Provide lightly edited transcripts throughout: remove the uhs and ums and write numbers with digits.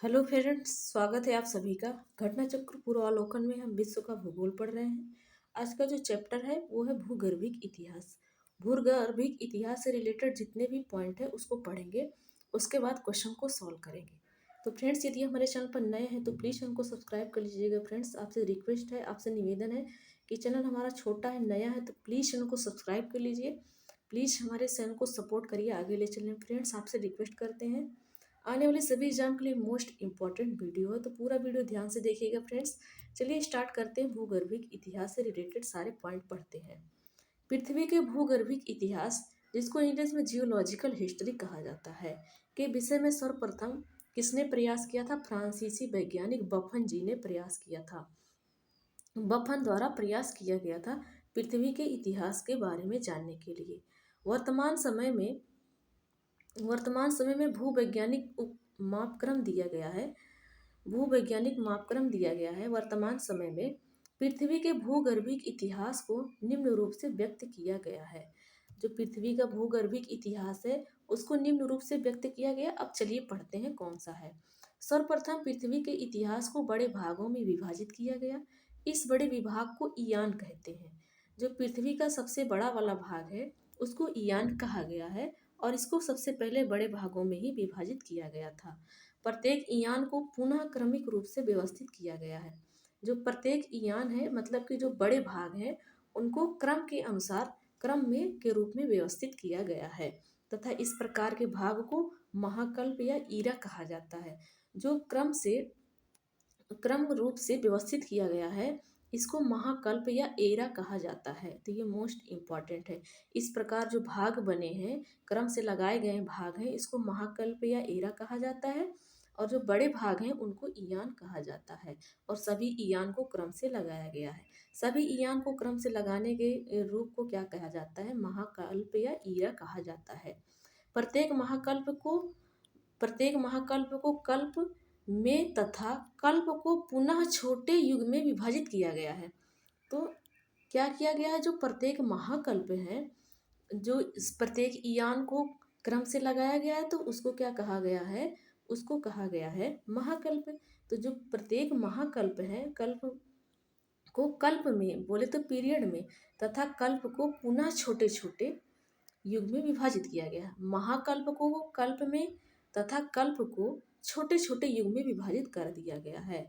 Hello friends, स्वागत है आप सभी का। घटना चक्र पूर्वावलोकन में हम विश्व का भूगोल पढ़ रहे हैं। आज का जो चैप्टर है वो है भूगर्भिक इतिहास। भूगर्भिक इतिहास से रिलेटेड जितने भी पॉइंट है उसको पढ़ेंगे, उसके बाद क्वेश्चन को सॉल्व करेंगे। तो फ्रेंड्स, यदि हमारे चैनल पर नए हैं तो प्लीज़ चैनल को सब्सक्राइब कर लीजिएगा। फ्रेंड्स, आपसे रिक्वेस्ट है, आपसे निवेदन है कि चैनल हमारा छोटा है, नया है, तो प्लीज़ चैनल को सब्सक्राइब कर लीजिए। प्लीज़ हमारे चैनल को सपोर्ट करिए, आगे ले चलें। फ्रेंड्स, आपसे रिक्वेस्ट करते हैं, आने वाले सभी एग्जाम के लिए मोस्ट इंपॉर्टेंट वीडियो है, तो पूरा वीडियो ध्यान से देखिएगा फ्रेंड्स। चलिए स्टार्ट करते हैं। भूगर्भिक इतिहास से रिलेटेड सारे पॉइंट पढ़ते हैं। पृथ्वी के भूगर्भिक इतिहास, जिसको इंग्लिश में जियोलॉजिकल हिस्ट्री कहा जाता है, के विषय में सर्वप्रथम किसने प्रयास किया था? फ्रांसीसी वैज्ञानिक बफन जी ने प्रयास किया था। बफन द्वारा प्रयास किया गया था पृथ्वी के इतिहास के बारे में जानने के लिए। वर्तमान समय में वर्तमान समय में मापक्रम दिया गया है। भूवैज्ञानिक मापक्रम दिया गया है। वर्तमान समय में पृथ्वी के भूगर्भिक इतिहास को निम्न रूप से व्यक्त किया गया है। जो पृथ्वी का भूगर्भिक इतिहास है उसको निम्न रूप से व्यक्त किया गया। अब चलिए पढ़ते हैं कौन सा है। सर्वप्रथम पृथ्वी के इतिहास को बड़े भागों में विभाजित किया गया। इस बड़े विभाग को ईयान कहते हैं। जो पृथ्वी का सबसे बड़ा वाला भाग है उसको ईयान कहा गया है, और इसको सबसे पहले बड़े भागों में ही विभाजित किया गया था। प्रत्येक ईयान को पुनः क्रमिक रूप से व्यवस्थित किया गया है। जो प्रत्येक ईयान है, मतलब कि जो बड़े भाग हैं, उनको क्रम के अनुसार क्रम में के रूप में व्यवस्थित किया गया है, तथा इस प्रकार के भाग को महाकल्प या ईरा कहा जाता है। जो क्रम रूप से व्यवस्थित किया गया है, इसको महाकल्प या एरा कहा जाता है। तो ये मोस्ट इम्पॉर्टेंट है। इस प्रकार जो भाग बने हैं, क्रम से लगाए गए भाग हैं, इसको महाकल्प या एरा कहा जाता है। और जो बड़े भाग हैं उनको ईयान कहा जाता है। और सभी ईयान को क्रम से लगाया गया है। सभी ईयान को क्रम से लगाने के रूप को क्या कहा जाता है? महाकल्प या ईरा कहा जाता है। प्रत्येक महाकल्प को कल्प में तथा कल्प को पुनः छोटे युग में विभाजित किया गया है। तो क्या किया गया है? जो प्रत्येक महाकल्प है, जो इस प्रत्येक ईयान को क्रम से लगाया गया है, तो उसको क्या कहा गया है? उसको कहा गया है महाकल्प। तो जो प्रत्येक महाकल्प है, कल्प में बोले तो पीरियड में, तथा कल्प को पुनः छोटे छोटे युग में विभाजित किया गया। महाकल्प को कल्प में तथा कल्प को छोटे छोटे युग में विभाजित कर दिया गया है।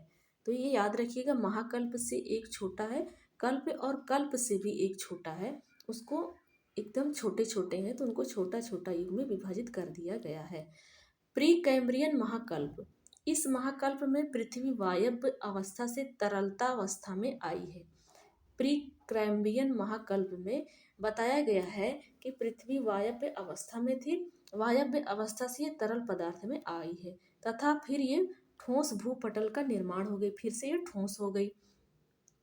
तो ये याद रखिएगा, महाकल्प से एक छोटा है कल्प, और कल्प से भी एक छोटा है, उसको एकदम छोटे छोटे हैं तो उनको छोटा छोटा युग में विभाजित कर दिया गया है। प्री कैम्ब्रियन महाकल्प, इस महाकल्प में पृथ्वी वायव्य अवस्था से तरलता अवस्था में आई है। प्री कैम्ब्रियन महाकल्प में बताया गया है कि पृथ्वी वायव्य अवस्था में थी, वायव्य अवस्था से ये तरल पदार्थ में आई है, तथा फिर ये ठोस भूपटल का निर्माण हो गई, फिर से ये ठोस हो गई।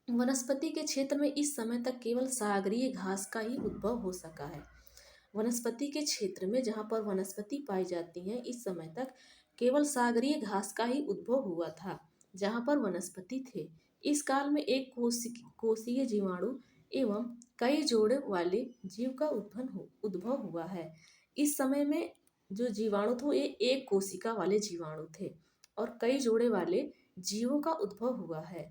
वनस्पति के क्षेत्र में इस समय तक केवल सागरीय घास का ही उद्भव हो सका है। वनस्पति के क्षेत्र में जहाँ पर वनस्पति पाई जाती हैं, इस समय तक केवल सागरीय घास का ही उद्भव हुआ था जहाँ पर वनस्पति थे। इस काल में एक कोशीय जीवाणु एवं कई जोड़े वाले जीव का उद्भव हुआ है। इस समय में जो जीवाणु थे ये एक कोशिका वाले जीवाणु थे, और कई जोड़े वाले जीवों का उद्भव हुआ है।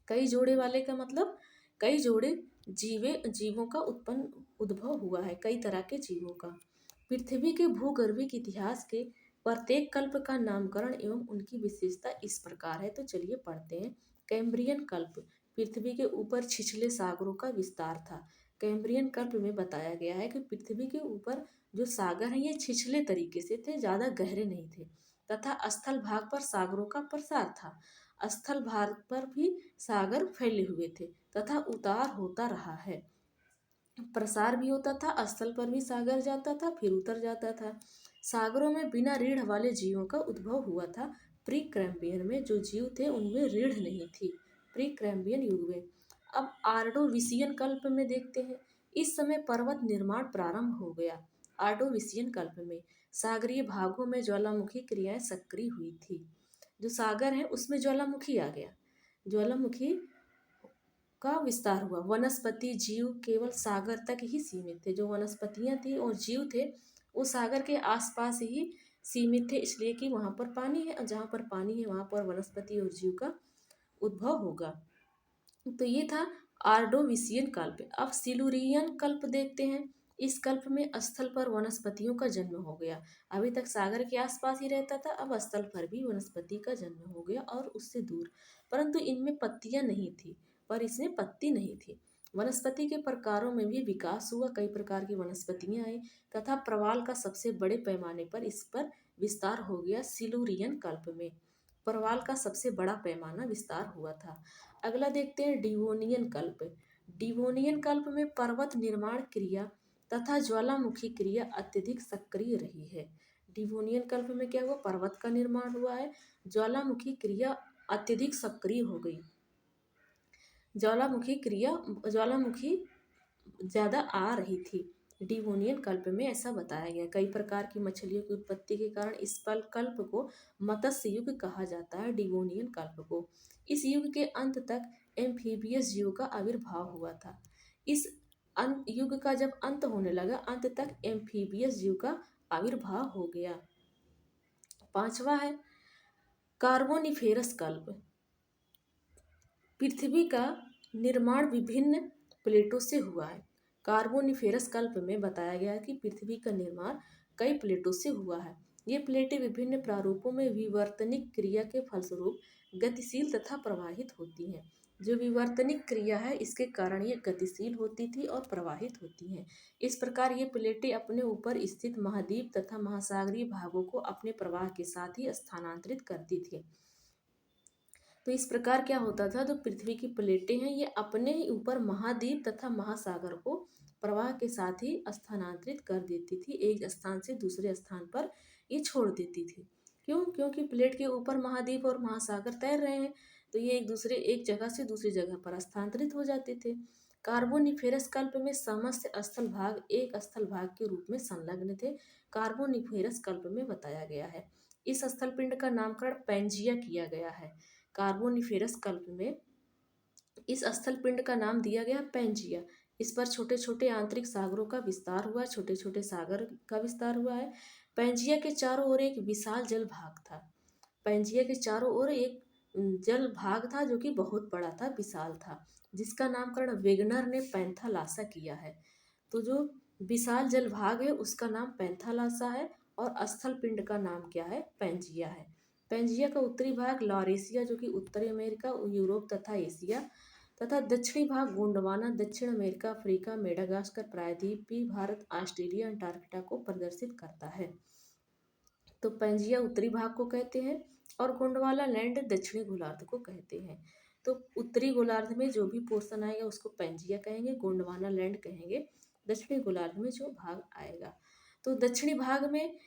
कई जोड़े वाले का मतलब कई जोड़े जीवों का उद्भव हुआ है, कई तरह के जीवों का। पृथ्वी के भूगर्भिक इतिहास के प्रत्येक कल्प का नामकरण एवं उनकी विशेषता इस प्रकार है। तो चलिए पढ़ते हैं। कैम्ब्रियन कल्प, पृथ्वी के ऊपर छिछले सागरों का विस्तार था। कैम्ब्रियन कल्प में बताया गया है कि पृथ्वी के ऊपर जो सागर हैं ये छिछले तरीके से थे, ज़्यादा गहरे नहीं थे, तथा स्थल भाग पर सागरों का प्रसार था। स्थल भाग पर भी सागर फैले हुए थे तथा उतार होता रहा है। प्रसार भी होता था, स्थल पर भी सागर जाता था फिर उतर जाता था। सागरों में बिना रीढ़ वाले जीवों का उद्भव हुआ था। प्री कैम्ब्रियन में जो जीव थे उनमें रीढ़ नहीं थी, प्री कैम्ब्रियन युग में। अब आर्डोविशियन कल्प में देखते हैं। इस समय पर्वत निर्माण प्रारंभ हो गया। आर्डोविशियन कल्प में सागरीय भागों में ज्वालामुखी क्रियाएं सक्रिय हुई थी। जो सागर है उसमें ज्वालामुखी आ गया, ज्वालामुखी का विस्तार हुआ। वनस्पति जीव केवल सागर तक ही सीमित थे। जो वनस्पतियां थी और जीव थे वो सागर के आसपास ही सीमित थे, इसलिए कि वहाँ पर पानी है, और जहाँ पर पानी है वहाँ पर वनस्पति और जीव का उद्भव होगा। तो ये था आर्डोविसियन कल्प। अब सिलुरियन कल्प देखते हैं। इस कल्प में स्थल पर वनस्पतियों का जन्म हो गया। अभी तक सागर के आसपास ही रहता था, अब स्थल पर भी वनस्पति का जन्म हो गया और उससे दूर। परंतु इनमें पत्तियां नहीं थी, पर इसमें पत्ती नहीं थी। वनस्पति के प्रकारों में भी विकास हुआ, कई प्रकार की वनस्पतियां आई तथा प्रवाल का सबसे बड़े पैमाने पर इस पर विस्तार हो गया। सिलुरियन कल्प में प्रवाल का सबसे बड़ा पैमाना विस्तार हुआ था। अगला देखते हैं डिवोनियन कल्प। डिवोनियन कल्प में पर्वत निर्माण क्रिया तथा ज्वालामुखी क्रिया अत्यधिक सक्रिय रही है। डिवोनियन कल्प में क्या हुआ, पर्वत का निर्माण हुआ है, ज्वालामुखी क्रिया अत्यधिक सक्रिय हो गई। ज्वालामुखी ज़्यादा आ रही थी। डिवोनियन कल्प में ऐसा बताया गया। कई प्रकार की मछलियों की उत्पत्ति के कारण इस कल्प को मत्स्य युग कहा जाता है, डिवोनियन कल्प को। इस युग के अंत तक एम्फीबियस जीव का आविर्भाव हुआ था। इस युग का जब अंत होने लगा, अंत तक एम्फीबियस जीव का आविर्भाव हो गया। पांचवा है कार्बोनिफेरस कल्प। पृथ्वी का निर्माण विभिन्न प्लेटों से हुआ है। कार्बोनिफेरस कल्प में बताया गया है कि पृथ्वी का निर्माण कई प्लेटों से हुआ है। ये प्लेटें विभिन्न प्रारूपों में विवर्तनिक क्रिया के फलस्वरूप गतिशील तथा प्रवाहित होती हैं। जो विवर्तनिक क्रिया है, इसके कारण ये गतिशील होती थी और प्रवाहित होती हैं। इस प्रकार ये प्लेटें अपने ऊपर स्थित महाद्वीप तथा महासागरीय भागों को अपने प्रवाह के साथ ही स्थानांतरित करती थी। तो इस प्रकार क्या होता था, जो पृथ्वी की प्लेटें हैं ये अपने ही ऊपर महाद्वीप तथा महासागर को प्रवाह के साथ ही स्थानांतरित कर देती थी, एक स्थान से दूसरे स्थान पर ये छोड़ देती थी। क्यों? क्योंकि प्लेट के ऊपर महाद्वीप और महासागर तैर रहे हैं, तो ये एक जगह से दूसरी जगह पर स्थानांतरित हो जाते थे। कार्बोनिफेरस कल्प में समस्त स्थल भाग एक स्थल भाग के रूप में संलग्न थे, कार्बोनिफेरस कल्प में बताया गया है। इस स्थल पिंड का नामकरण पैंजिया किया गया है। कार्बोनिफेरस कल्प में इस स्थल पिंड का नाम दिया गया पैंजिया। इस पर छोटे छोटे आंतरिक सागरों का विस्तार हुआ, छोटे छोटे सागर का विस्तार हुआ है। पैंजिया के चारों ओर एक विशाल जल भाग था। पैंजिया के चारों ओर एक जल भाग था जो कि बहुत बड़ा था, विशाल था, जिसका नामकरण वेगनर ने पैंथालासा किया है। तो जो विशाल जल भाग है उसका नाम पैंथालासा है और स्थल पिंड का नाम क्या है, पैंजिया है। पैंजिया का उत्तरी भाग लॉरेशिया जो कि उत्तरी अमेरिका, यूरोप तथा एशिया तथा दक्षिणी भाग गोंडवाना दक्षिण अमेरिका, अफ्रीका, मेडागास्कर प्रायद्वीपीय भारत, ऑस्ट्रेलिया, अंटार्कटिका को प्रदर्शित करता है। तो पैंजिया उत्तरी भाग को कहते हैं और गोंडवाना लैंड दक्षिणी गोलार्ध को कहते हैं। तो उत्तरी गोलार्ध में जो भी पोर्शन आएगा उसको पैंजिया कहेंगे, गोंडवाना लैंड कहेंगे दक्षिणी गोलार्ध में जो भाग आएगा। तो दक्षिणी भाग में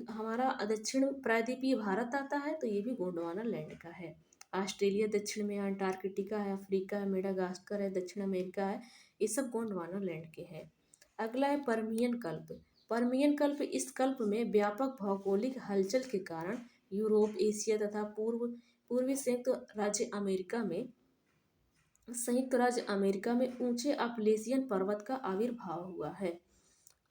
हमारा दक्षिण प्रायद्वीपीय भारत आता है, तो ये भी गोंडवाना लैंड का है। ऑस्ट्रेलिया दक्षिण में, अंटार्कटिका है, अफ्रीका है, मेडागास्कर है, दक्षिण अमेरिका है, ये सब गोंडवाना लैंड के हैं। अगला है पर्मियन कल्प। पर्मियन कल्प, इस कल्प में व्यापक भौगोलिक हलचल के कारण यूरोप, एशिया तथा पूर्वी संयुक्त राज्य अमेरिका में ऊंचे अपलेशियन पर्वत का आविर्भाव हुआ है।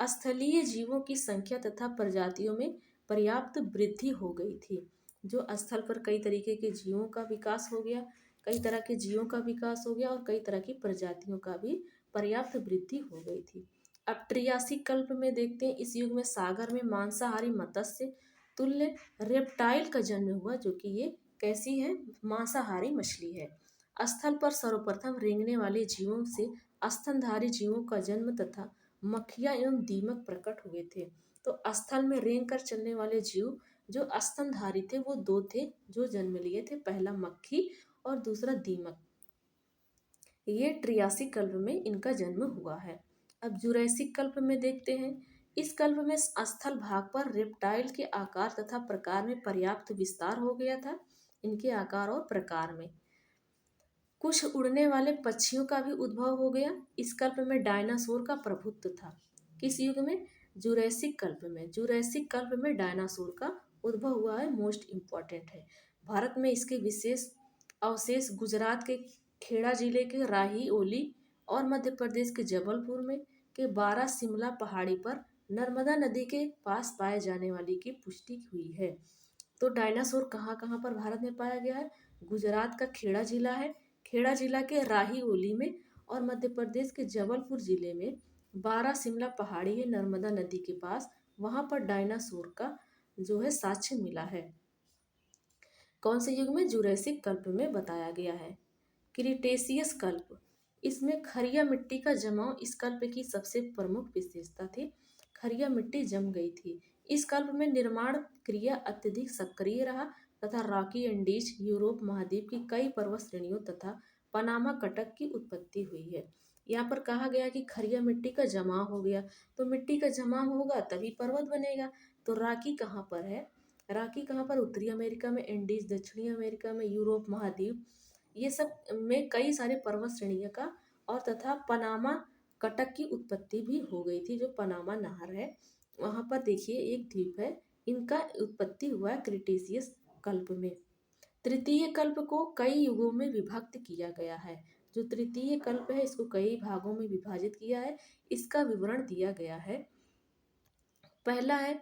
स्थलीय जीवों की संख्या तथा प्रजातियों में पर्याप्त वृद्धि हो गई थी। जो स्थल पर कई तरीके के जीवों का विकास हो गया, कई तरह के जीवों का विकास हो गया और कई तरह की प्रजातियों का भी पर्याप्त वृद्धि हो गई थी। अब ट्रियासिक कल्प में देखते हैं, इस युग में सागर में मांसाहारी मत्स्य तुल्य रेप्टाइल का जन्म हुआ, जो कि ये कैसी है, मांसाहारी मछली है। स्थल पर सर्वप्रथम रेंगने वाले जीवों से स्तनधारी जीवों का जन्म तथा मक्खियाँ एवं दीमक प्रकट हुए थे। तो स्थल में रेंग कर चलने वाले जीव जो स्तनधारी थे वो दो थे जो जन्म लिए थे, पहला मक्खी और दूसरा दीमक। ये ट्रियासिक कल्प में इनका जन्म हुआ है। अब जुरैसिक कल्प में देखते हैं, इस कल्प में स्थल भाग पर रेप्टाइल के आकार तथा प्रकार में पर्याप्त विस्तार हो गया था। इनके आकार और प्रकार में कुछ उड़ने वाले पक्षियों का भी उद्भव हो गया। इस कल्प में डायनासोर का प्रभुत्व था। किस युग में? जुरैसिक कल्प में। जुरैसिक कल्प में डायनासोर का उद्भव हुआ है, मोस्ट इम्पॉर्टेंट है। भारत में इसके विशेष अवशेष गुजरात के खेड़ा जिले के राही ओली और मध्य प्रदेश के जबलपुर में के बारह सिमला पहाड़ी पर नर्मदा नदी के पास पाए जाने वाली की पुष्टि हुई है। तो डायनासोर कहाँ कहाँ पर भारत में पाया गया है? गुजरात का खेड़ा जिला है, खेड़ा जिला के राही ओली में, और मध्य प्रदेश के जबलपुर जिले में बारह सिमला पहाड़ी है नर्मदा नदी के पास, वहां पर डायनासोर का जो है साक्ष्य मिला है। कौन से युग में? जुरैसिक कल्प में बताया गया है। क्रिटेशियस कल्प, इसमें खरिया मिट्टी का जमाव इस कल्प की सबसे प्रमुख विशेषता थी। खरिया मिट्टी जम गई थी। इस कल्प में निर्माण क्रिया अत्यधिक सक्रिय रहा तथा रॉकी एंडीज यूरोप महाद्वीप की कई पर्वत श्रेणियों तथा पनामा कटक की उत्पत्ति हुई है। यहाँ पर कहा गया कि खरिया मिट्टी का जमाव हो गया, तो मिट्टी का जमाव होगा तभी पर्वत बनेगा। तो रॉकी कहाँ पर है? रॉकी कहाँ पर? उत्तरी अमेरिका में, एंडीज दक्षिणी अमेरिका में, यूरोप महाद्वीप, ये सब में कई सारे पर्वत श्रेणियों का और तथा पनामा कटक की उत्पत्ति भी हो गई थी। जो पनामा नहर है वहां पर देखिए एक द्वीप है, इनका उत्पत्ति हुआ है क्रिटेशियस कल्प में। तृतीय कल्प को कई युगों में विभक्त किया गया है। जो तृतीय कल्प है इसको कई भागों में विभाजित किया है। इसका विवरण दिया गया है। पहला है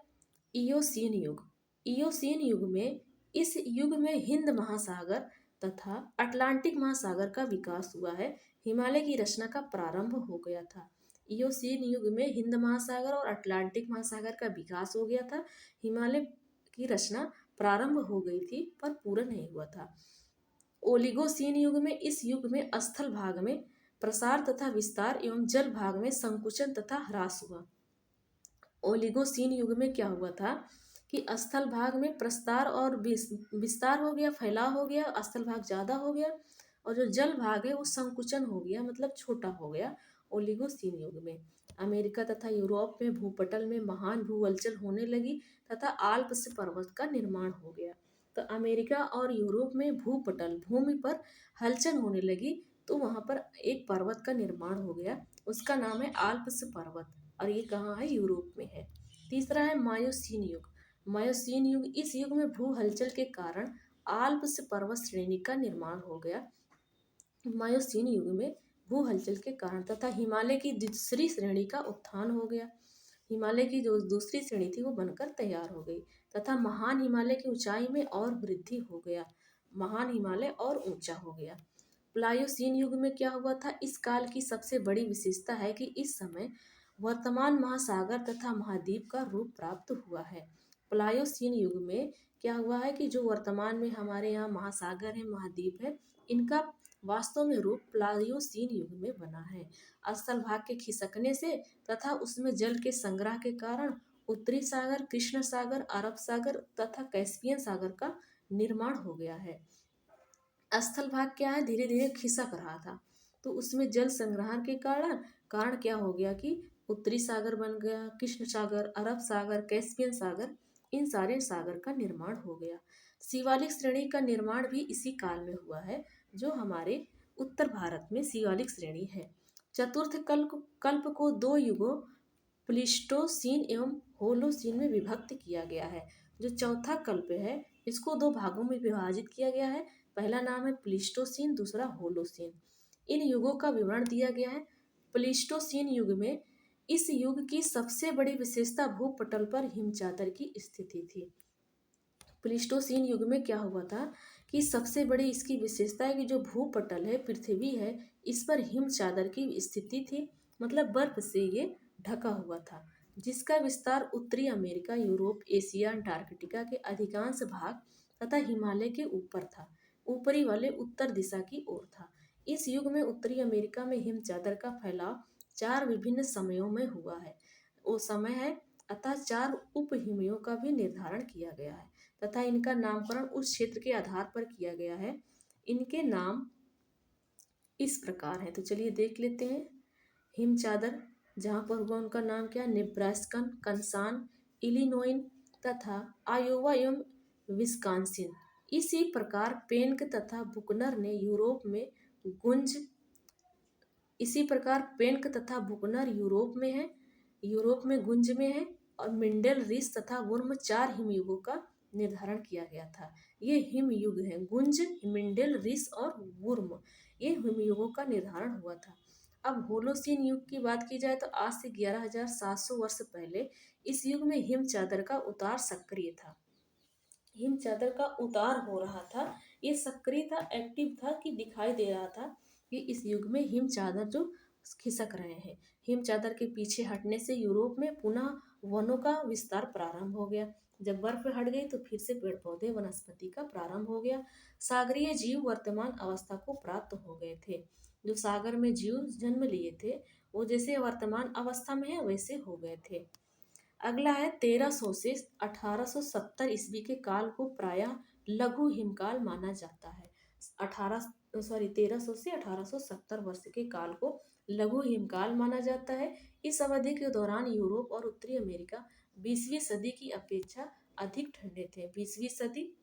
इयोसीन युग। इयोसीन युग में, इस युग में हिंद महासागर तथा अटलांटिक महासागर का विकास हुआ है। हिमालय की रचना का प्रारंभ हो गया था। इयोसीन युग में हिंद महासागर और अटलांटिक महासागर का विकास हो गया था। हिमालय की रचना प्रारंभ हो गई थी पर पूरा नहीं हुआ था। ओलिगोसीन युग में, इस युग में स्थल भाग में प्रसार तथा विस्तार एवं जल भाग में संकुचन तथा ह्रास हुआ। ओलिगोसीन युग में क्या हुआ था कि स्थल भाग में प्रस्तार और विस्तार हो गया, फैलाव हो गया, स्थल भाग ज़्यादा हो गया, और जो जल भाग है वो संकुचन हो गया, मतलब छोटा हो गया ओलिगोसीन युग में। अमेरिका तथा यूरोप में भूपटल में महान भू हलचल होने लगी तथा आल्प्स पर्वत का निर्माण हो गया। तो अमेरिका और यूरोप में भूपटल भूमि पर हलचल होने लगी, तो वहाँ पर एक पर्वत का निर्माण हो गया, उसका नाम है आल्प्स पर्वत, और ये कहाँ है? यूरोप में है। तीसरा है मायोसीन युग। मायोसीन युग, इस युग में भू हलचल के कारण आल्प्स पर्वत श्रेणी का निर्माण हो गया। मायोसीन युग में भू हलचल के कारण तथा हिमालय की दूसरी श्रेणी का उत्थान हो गया। हिमालय की जो दूसरी श्रेणी थी वो बनकर तैयार हो गई तथा महान हिमालय की ऊंचाई में और वृद्धि हो गया। महान हिमालय और ऊंचा हो गया। प्लायोसीन युग में क्या हुआ था? इस काल की सबसे बड़ी विशेषता है कि इस समय वर्तमान महासागर तथा महाद्वीप का रूप प्राप्त हुआ है। प्लायोसीन युग में क्या हुआ है कि जो वर्तमान में हमारे यहाँ महासागर है, महाद्वीप है, इनका वास्तव में रूप प्लायोसीन युग में बना है। स्थल भाग के खिसकने से तथा उसमें जल के संग्रह के कारण उत्तरी सागर, कृष्ण सागर, अरब सागर तथा कैस्पियन सागर का निर्माण हो गया है। स्थल भाग क्या है? धीरे धीरे खिसक रहा था, तो उसमें जल संग्रहण के कारण क्या हो गया कि उत्तरी सागर बन गया, कृष्ण सागर, अरब सागर, कैस्पियन सागर, इन सारे सागर का निर्माण हो गया। शिवालिक श्रेणी का निर्माण भी इसी काल में हुआ है, जो हमारे उत्तर भारत में शिवालिक श्रेणी है। चतुर्थ कल्प को दो युगों प्लीस्टोसीन एवं होलोसीन में विभक्त किया गया है। जो चौथा कल्प है इसको दो भागों में विभाजित किया गया है। पहला नाम है प्लीस्टोसीन, दूसरा होलोसीन। इन युगों का विवरण दिया गया है। प्लीस्टोसीन युग में, इस युग की सबसे बड़ी विशेषता भूपटल पर हिमचादर की स्थिति थी। प्लीस्टोसीन युग में क्या हुआ था कि सबसे बड़ी इसकी विशेषता है कि जो भूपटल है, पृथ्वी है, इस पर हिम चादर की स्थिति थी, मतलब बर्फ से ये ढका हुआ था, जिसका विस्तार उत्तरी अमेरिका, यूरोप, एशिया, अंटार्कटिका के अधिकांश भाग तथा हिमालय के ऊपर था, ऊपरी वाले उत्तर दिशा की ओर था। इस युग में उत्तरी अमेरिका में हिम चादर का फैलाव चार विभिन्न समयों में हुआ है। वो समय है, अतः चार उप हिमयों का भी निर्धारण किया गया है तथा इनका नामकरण उस क्षेत्र के आधार पर किया गया है। इनके नाम इस प्रकार है, तो चलिए देख लेते हैं। हिम चादर जहाँ पर हुआ उनका नाम क्या? नेब्रास्कन, कंसान, इलिनोइन तथा आयोवा एवं विस्कॉन्सिन। इसी प्रकार पेंक तथा बुकनर ने यूरोप में गुंज इसी प्रकार पेंक तथा बुकनर यूरोप में गुंज में है, और मिंडल, रिस तथा वुर्म चार हिमयुगों का निर्धारण किया गया था। ये हिमयुग हैं, गुंज, मिंडल, रिस और वुर्म, ये हिमयुगों का निर्धारण हुआ था। अब होलोसीन युग की बात की जाए तो आज से 11,700 वर्ष पहले इस युग में हिम चादर का उतार सक्रिय था। हिम चादर का उतार हो रहा था, ये सक्रिय था, एक्टिव था, कि दिखाई दे रहा था कि इस युग में हिम चादर जो खिसक रहे हैं। हिम चादर के पीछे हटने से यूरोप में पुनः वनों का विस्तार प्रारंभ हो गया। जब बर्फ हट गई तो फिर से पेड़ पौधे वनस्पति का प्रारंभ हो गया। सागरीय जीव वर्तमान अवस्था को प्राप्त हो गए थे। जो सागर में जीव जन्म लिए थे वो जैसे वर्तमान अवस्था में है वैसे हो गए थे। अगला है 1300 से 1870 ईस्वी के काल को प्रायः लघु हिमकाल माना जाता है। 1300 से 1870 वर्ष के काल को लघु हिमकाल माना जाता है। इस अवधि के दौरान यूरोप और उत्तरी अमेरिका 20वीं सदी की अपेक्षा अधिक ठंडे थे। 20वीं सदी,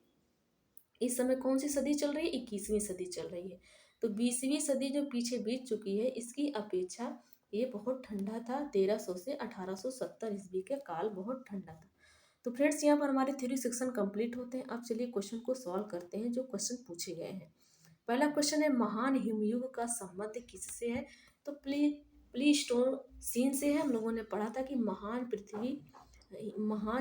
इस समय कौन सी सदी चल रही है? 21वीं सदी चल रही है। तो 20वीं सदी जो पीछे बीत चुकी है इसकी अपेक्षा ये बहुत ठंडा था। 1300 से 1870 ईस्वी के काल बहुत ठंडा था। तो फ्रेंड्स, यहाँ पर हमारे थ्योरी सेक्शन कंप्लीट होते हैं। अब चलिए क्वेश्चन को सॉल्व करते हैं जो क्वेश्चन पूछे गए हैं। पहला क्वेश्चन है, महान हिमयुग का संबंध किससे है? तो प्लीस्टोसीन से है। हम लोगों ने पढ़ा था कि महान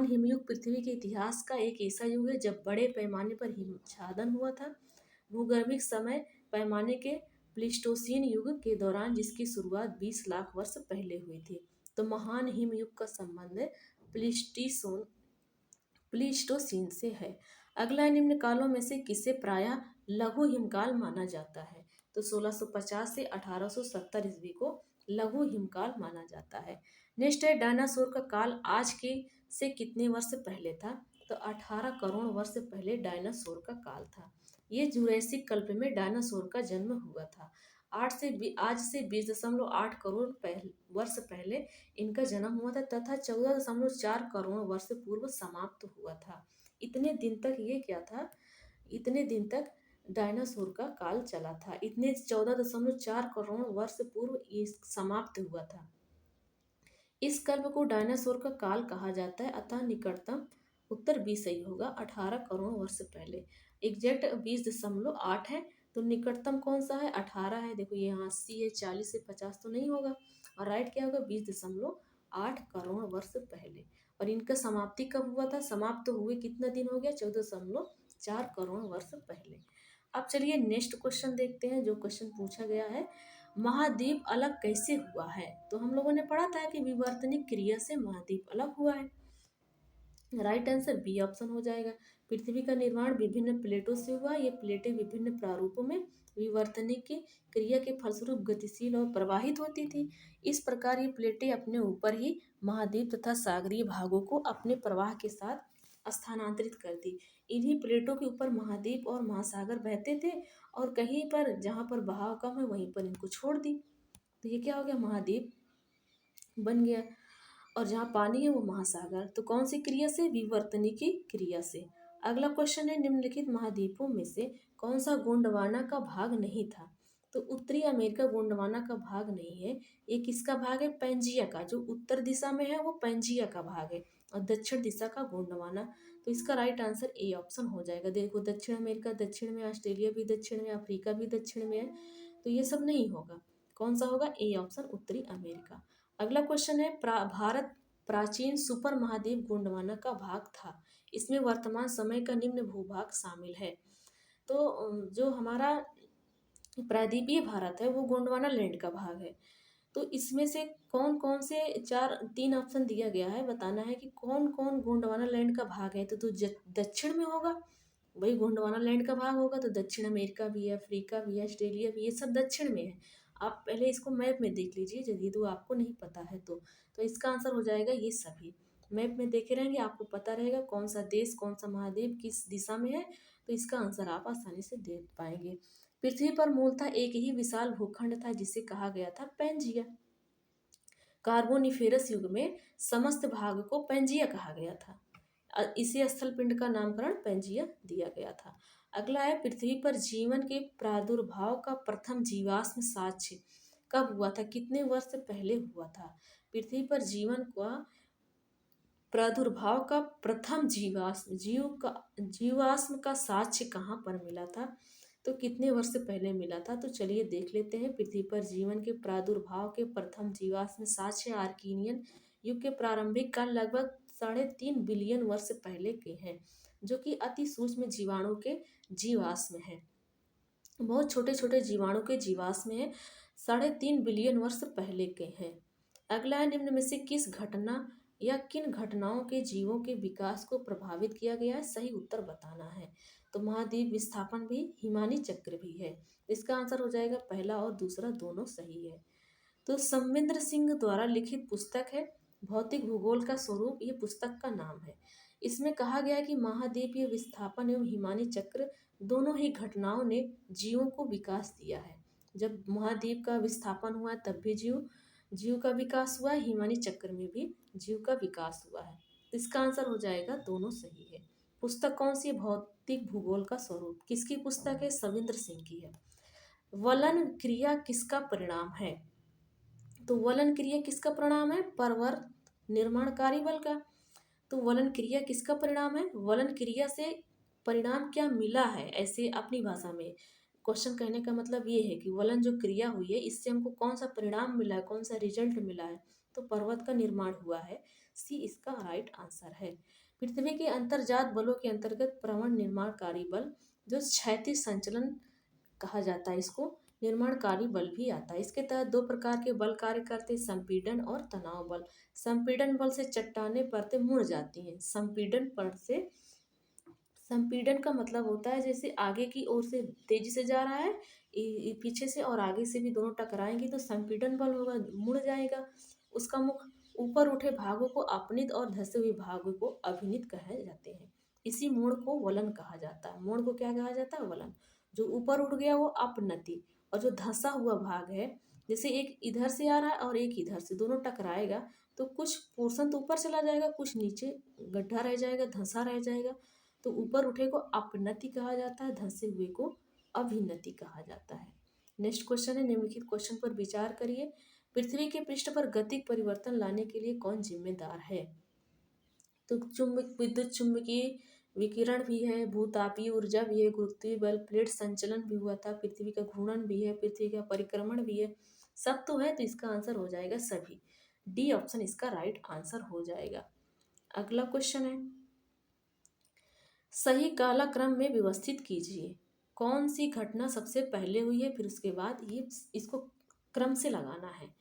हिमयुग पृथ्वी के इतिहास का एक ऐसा युग है जब बड़े पैमाने पर हिमच्छादन हुआ था। भूगर्भिक समय पैमाने के प्लीस्टोसीन युग के दौरान, जिसकी शुरुआत 20 लाख वर्ष पहले हुई थी। तो महान हिमयुग का संबंध प्लीस्टोसीन प्लीस्टोसीन से है। अगला, निम्न कालों में से किसे प्रायः लघु हिमकाल माना जाता है? तो 1650 से 1870 ईस्वी को लघु हिमकाल माना जाता है। नेक्स्ट है, डायनासोर का काल आज के से कितने वर्ष पहले था? तो 18 करोड़ वर्ष पहले डायनासोर का काल था। ये जुरैसिक कल्प में डायनासोर का जन्म हुआ था। आज से 20.8 करोड़ वर्ष पहले इनका जन्म हुआ था तथा 14.4 करोड़ वर्ष पूर्व समाप्त हुआ था। इतने दिन तक ये क्या था? इतने दिन तक डायनासोर का काल चला था। इतने 14.4 करोड़ वर्ष पूर्व ये समाप्त हुआ था। इस कल्प को डायनासोर का काल कहा जाता है, अतः निकटतम उत्तर बी सही होगा। 18 करोड़ वर्ष पहले, एग्जैक्ट 20.8 है। तो निकटतम कौन सा है? 18 है। देखो ये यहाँ 80 है, 40 से 50 तो नहीं होगा। और राइट क्या होगा? 20.8 करोड़ वर्ष पहले। और इनका समाप्ति कब हुआ था? समाप्त हुए कितना दिन हो गया? 14.4 करोड़ वर्ष पहले। अब चलिए नेक्स्ट क्वेश्चन देखते हैं। जो क्वेश्चन पूछा गया है, महाद्वीप अलग कैसे हुआ है? तो हम लोगों ने पढ़ा था कि विवर्तनिक क्रिया से महाद्वीप अलग हुआ है। राइट आंसर बी ऑप्शन हो जाएगा। पृथ्वी का निर्माण विभिन्न प्लेटों से हुआ। ये प्लेटें विभिन्न प्रारूपों में विवर्तनिक की क्रिया के फलस्वरूप गतिशील और प्रवाहित होती थी। इस प्रकार ये प्लेटें अपने ऊपर ही महाद्वीप तथा सागरीय भागों को अपने प्रवाह के साथ स्थानांतरित कर दी। इन्हीं प्लेटों के ऊपर महाद्वीप और महासागर बहते थे और कहीं पर जहाँ पर बहाव कम है वहीं पर इनको छोड़ दी। तो ये क्या हो गया? महाद्वीप बन गया। और जहाँ पानी है वो महासागर। तो कौन सी क्रिया से? विवर्तनिकी क्रिया से। अगला क्वेश्चन है, निम्नलिखित महाद्वीपों में से कौन सा गोंडवाना का भाग नहीं था? तो उत्तरी अमेरिका गोंडवाना का भाग नहीं है। ये किसका भाग है? पैंजिया का। जो उत्तर दिशा में है वो पैंजिया का भाग है और दक्षिण दिशा का गोंडवाना। तो इसका राइट आंसर ए ऑप्शन हो जाएगा। देखो दक्षिण अमेरिका दक्षिण में, ऑस्ट्रेलिया भी दक्षिण में, अफ्रीका भी दक्षिण में है। तो ये सब नहीं होगा। कौन सा होगा? ए ऑप्शन, उत्तरी अमेरिका। अगला क्वेश्चन है, भारत प्राचीन सुपर महाद्वीप गोंडवाना का भाग था। इसमें वर्तमान समय का निम्न भूभाग शामिल है। तो जो हमारा प्रायद्वीपीय भारत है वो गोंडवाना लैंड का भाग है। तो इसमें से कौन कौन से तीन ऑप्शन दिया गया है, बताना है कि कौन कौन गोंडवाना लैंड का भाग है। तो दक्षिण में होगा, वही गोंडवाना लैंड का भाग होगा। तो दक्षिण अमेरिका भी है, अफ्रीका भी है, ऑस्ट्रेलिया भी, ये सब दक्षिण में है। आप पहले इसको मैप में देख लीजिए यदि तो आपको नहीं पता है तो इसका आंसर हो जाएगा ये सभी। मैप में देखे रहेंगे आपको पता रहेगा कौन सा देश, कौन सा महाद्वीप किस दिशा में है। तो इसका आंसर आप आसानी से देख पाएंगे। पृथ्वी पर मूलतः एक ही विशाल भूखंड था जिसे कहा गया था पैंजिया। कार्बोनिफेरस युग में समस्त भाग को पैंजिया कहा गया था। इसे स्थल पिंड का नामकरण पैंजिया दिया गया था। अगला है, पृथ्वी पर जीवन के प्रादुर्भाव का प्रथम जीवाश्म साक्ष्य कब हुआ था? कितने वर्ष पहले हुआ था? पृथ्वी पर जीवन का प्रादुर्भाव का प्रथम जीवाश्म का साक्ष्य कहाँ पर मिला था? तो कितने वर्ष पहले मिला था? तो चलिए देख लेते हैं। पृथ्वी पर जीवन के प्रादुर्भाव के प्रथम जीवाश्म साक्ष्य आर्कियन युग के प्रारंभिक काल लगभग 3.5 बिलियन वर्ष पहले के हैं, जो कि अति सूक्ष्म जीवाणु के जीवाश्म हैं। बहुत छोटे छोटे जीवाणु के जीवाश्म हैं, 3.5 बिलियन वर्ष पहले के हैं। अगला है, निम्न में से किस घटना या किन घटनाओं के जीवों के विकास को प्रभावित किया गया है? सही उत्तर बताना है। तो महाद्वीप विस्थापन भी, हिमानी चक्र भी है। इसका आंसर हो जाएगा पहला और दूसरा दोनों सही है। तो संबिंदर सिंह द्वारा लिखित पुस्तक है भौतिक भूगोल का स्वरूप, ये पुस्तक का नाम है। इसमें कहा गया है कि महाद्वीपीय विस्थापन एवं हिमानी चक्र दोनों ही घटनाओं ने जीवों को विकास दिया है। जब महाद्वीप का विस्थापन हुआ है तब भी जीव का विकास हुआ है, हिमानी चक्र में भी जीव का विकास हुआ है। इसका आंसर हो जाएगा दोनों सही है। पुस्तक कौन सी है? भौतिक भूगोल का स्वरूप। किसकी पुस्तक है? सविंद्र सिंह की है। वलन क्रिया किसका परिणाम है? तो वलन क्रिया किसका परिणाम है? परवर्त निर्माणकारी बल का। तो वलन क्रिया किसका परिणाम है? वलन क्रिया से परिणाम क्या मिला है? ऐसे अपनी भाषा में क्वेश्चन कहने का मतलब ये है कि वलन जो क्रिया हुई है इससे हमको कौन सा परिणाम मिला है, कौन सा रिजल्ट मिला है? तो पर्वत का निर्माण हुआ है। सी इसका राइट आंसर है। पृथ्वी के अंतर्जात बलों के अंतर्गत प्रवण निर्माणकारी बल, जो क्षैतिज संचलन कहा जाता है, इसको निर्माणकारी बल भी आता है। इसके तहत दो प्रकार के बल कार्य करते हैं, संपीड़न और तनाव बल। संपीड़न बल से चट्टानें परतें मुड़ जाती हैं। संपीड़न का मतलब होता है जैसे आगे की ओर से तेजी से जा रहा है, पीछे से और आगे से भी दोनों टकराएंगे तो संपीड़न बल होगा, मुड़ जाएगा। उसका मुख ऊपर उठे भागों को अपनित और धंसे हुए भागों को अभिनीत कहे जाते हैं। इसी मोड़ को वलन कहा जाता है। मोड़ को क्या कहा जाता है? वलन। जो ऊपर उठ गया वो अपनति, और जो धंसा हुआ भाग है, जैसे एक इधर से आ रहा है और एक इधर से, दोनों टकराएगा तो कुछ पोर्शन तो ऊपर चला जाएगा, कुछ नीचे गड्ढा रह जाएगा, धंसा रह जाएगा। तो ऊपर उठे को अपनति कहा जाता है, धंसे हुए को अभिनति कहा जाता है। नेक्स्ट क्वेश्चन है, निम्नलिखित क्वेश्चन पर विचार करिए। पृथ्वी के पृष्ठ पर गतिक परिवर्तन लाने के लिए कौन जिम्मेदार है? तो विद्युत चुंबकीय विकिरण भी है, भूतापीय ऊर्जा भी है, गुरुत्वीय बल, प्लेट संचलन भी हुआ था, पृथ्वी का घूर्णन भी है, पृथ्वी का परिक्रमण भी है, सब तो है। तो इसका आंसर हो जाएगा सभी। डी ऑप्शन इसका राइट आंसर हो जाएगा। अगला क्वेश्चन है, सही कालक्रम में व्यवस्थित कीजिए। कौन सी घटना सबसे पहले हुई है, फिर उसके बाद ये इसको क्रम से लगाना है।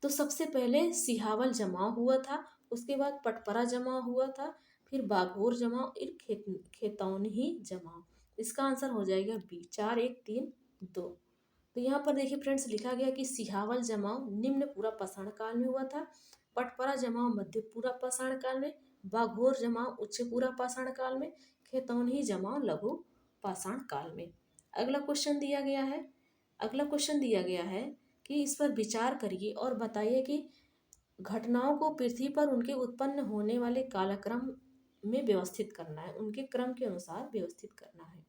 तो सबसे पहले सिहावल जमाव हुआ था, उसके बाद पटपरा जमाव हुआ था, फिर बाघोर जमाव, फिर खेतौनी जमाव। इसका आंसर हो जाएगा बी, 4 1 3 2। तो यहाँ पर देखिए फ्रेंड्स, लिखा गया कि सिहावल जमाव निम्न पूरा पाषाण काल में हुआ था, पटपरा जमाव मध्य पूरा पाषाण काल में, बाघोर जमाव उच्च पूरा पाषाण काल में, खेतौनी जमाव लघु पाषाण काल में। अगला क्वेश्चन दिया गया है कि इस पर विचार करिए और बताइए कि घटनाओं को पृथ्वी पर उनके उत्पन्न होने वाले कालक्रम में व्यवस्थित करना है, उनके क्रम के अनुसार व्यवस्थित करना है।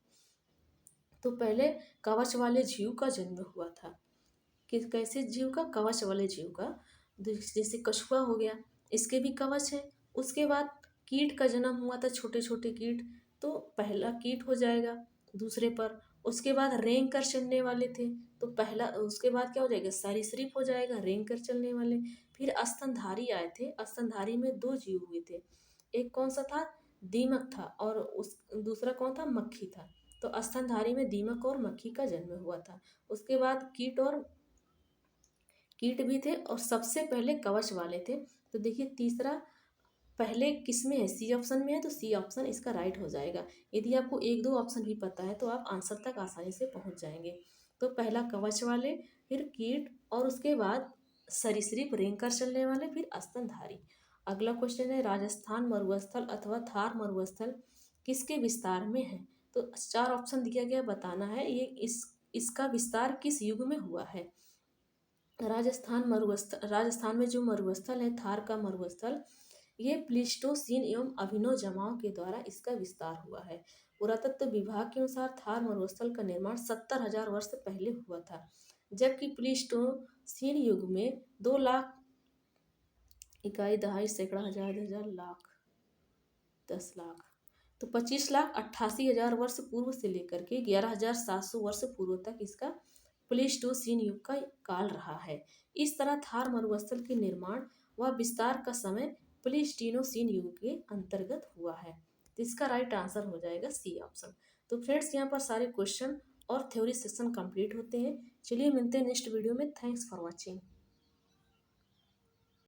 तो पहले कवच वाले जीव का जन्म हुआ था। कैसे जीव का? कवच वाले जीव का। जैसे कछुआ हो गया, इसके भी कवच है। उसके बाद कीट का जन्म हुआ था, छोटे छोटे कीट, तो पहला कीट हो जाएगा दूसरे पर। उसके बाद रेंग कर चलने वाले थे, तो पहला, उसके बाद क्या हो जाएगा? सरीसृप हो जाएगा, रेंग कर चलने वाले। फिर स्तनधारी आए थे, स्तनधारी में 2 जीव हुए थे, एक कौन सा था? दीमक था, और उस दूसरा कौन था? मक्खी था। तो स्तनधारी में दीमक और मक्खी का जन्म हुआ था। उसके बाद कीट भी थे, और सबसे पहले कवच वाले थे। तो देखिए तीसरा पहले किस में है? सी ऑप्शन में है, तो सी ऑप्शन इसका राइट हो जाएगा। यदि आपको 1 2 ऑप्शन भी पता है तो आप आंसर तक आसानी से पहुंच जाएंगे। तो पहला कवच वाले, फिर कीट, और उसके बाद सरीसृप रेंग कर चलने वाले, फिर स्तनधारी। अगला क्वेश्चन है, राजस्थान मरुस्थल अथवा थार मरुस्थल किसके विस्तार में है? तो 4 ऑप्शन दिया गया, बताना है ये इसका विस्तार किस युग में हुआ है। राजस्थान में जो मरुस्थल है, थार का मरुस्थल, ये प्लीस्टोसीन एवं अभिनव जमाव के द्वारा इसका विस्तार हुआ है। पुरातत्व विभाग के अनुसार थार मरुस्थल का निर्माण 70,000 वर्ष पहले हुआ था, जबकि प्लीस्टोसीन युग में 2 लाख इकाई, दहाई, सैकड़ा, हजार, 10,000, लाख, 10 लाख। तो 25,88,000 वर्ष पूर्व से लेकर के 11,700 वर्ष पूर्व तक इसका प्लेस्टोसीन युग का काल रहा है। इस तरह थार मरुस्थल के निर्माण व विस्तार का समय प्लेस्टीनोसीन युग के अंतर्गत हुआ है। तो इसका राइट आंसर हो जाएगा सी ऑप्शन। तो फ्रेंड्स, यहाँ पर सारे क्वेश्चन और थ्योरी सेक्शन कंप्लीट होते हैं। चलिए मिलते हैं नेक्स्ट वीडियो में। Thanks for watching.